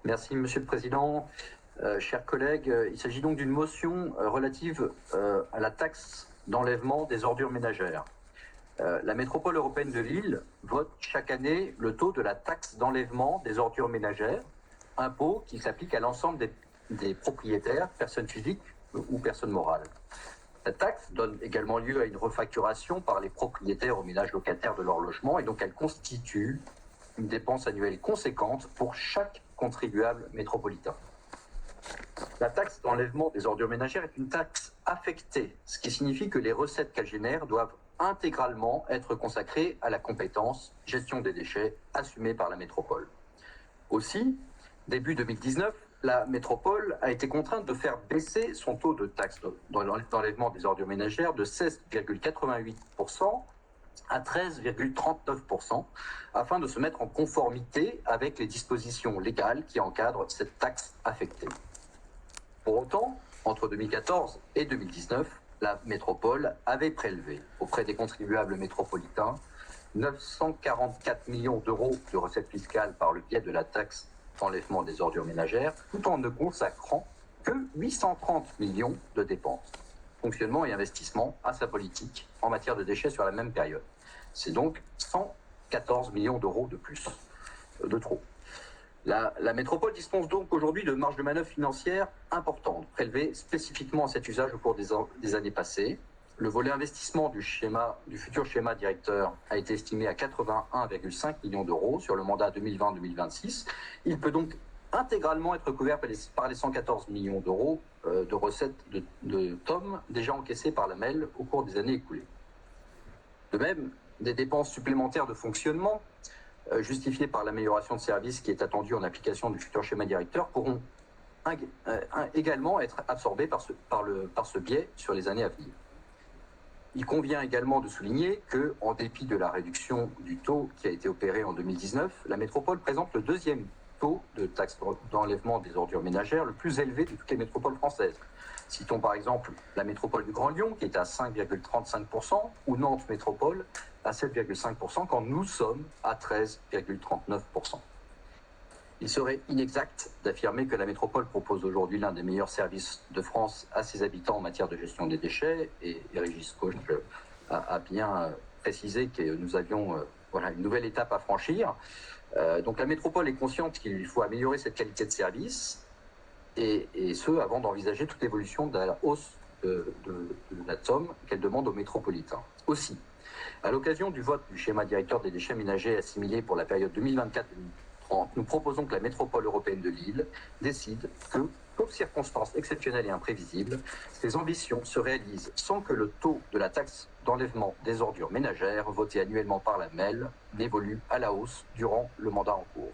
Merci, Monsieur le Président. Chers collègues, il s'agit donc d'une motion relative à la taxe d'enlèvement des ordures ménagères. La métropole européenne de Lille vote chaque année le taux de la taxe d'enlèvement des ordures ménagères, impôt qui s'applique à l'ensemble des propriétaires, personnes physiques ou personnes morales. La taxe donne également lieu à une refacturation par les propriétaires aux ménages locataires de leur logement et donc elle constitue une dépense annuelle conséquente pour chaque contribuable métropolitain. La taxe d'enlèvement des ordures ménagères est une taxe affectée, ce qui signifie que les recettes qu'elle génère doivent intégralement être consacrées à la compétence gestion des déchets assumée par la métropole. Aussi, début 2019, la métropole a été contrainte de faire baisser son taux de taxe d'enlèvement des ordures ménagères de 16,88% à 13,39% afin de se mettre en conformité avec les dispositions légales qui encadrent cette taxe affectée. Pour autant, entre 2014 et 2019, la métropole avait prélevé auprès des contribuables métropolitains 944 millions d'euros de recettes fiscales par le biais de la taxe d'enlèvement des ordures ménagères, tout en ne consacrant que 830 millions de dépenses, fonctionnement et investissement à sa politique en matière de déchets sur la même période. C'est donc 114 millions d'euros de plus, de trop. La métropole dispose donc aujourd'hui de marges de manœuvre financières importantes, prélevées spécifiquement à cet usage au cours des années passées. Le volet investissement du futur schéma directeur a été estimé à 81,5 millions d'euros sur le mandat 2020-2026. Il peut donc intégralement être couvert par les 114 millions d'euros de recettes de TOM déjà encaissées par la MEL au cours des années écoulées. De même, des dépenses supplémentaires de fonctionnement justifiées par l'amélioration de services qui est attendue en application du futur schéma directeur pourront également être absorbées par ce biais sur les années à venir. Il convient également de souligner que, en dépit de la réduction du taux qui a été opérée en 2019, la métropole présente le deuxième taux de taxe d'enlèvement des ordures ménagères le plus élevé de toutes les métropoles françaises. Citons par exemple la métropole du Grand Lyon qui est à 5,35% ou Nantes Métropole à 7,5% quand nous sommes à 13,39%. Il serait inexact d'affirmer que la métropole propose aujourd'hui l'un des meilleurs services de France à ses habitants en matière de gestion des déchets, et Régis Koch a bien précisé que nous avions une nouvelle étape à franchir. Donc la métropole est consciente qu'il faut améliorer cette qualité de service, et ce, avant d'envisager toute évolution de la hausse de la somme qu'elle demande aux métropolitains. Aussi, à l'occasion du vote du schéma directeur des déchets ménagers assimilés pour la période 2024-2030, nous proposons que la métropole européenne de Lille décide que, sauf circonstances exceptionnelles et imprévisibles, ces ambitions se réalisent sans que le taux de la taxe d'enlèvement des ordures ménagères, voté annuellement par la MEL, n'évolue à la hausse durant le mandat en cours.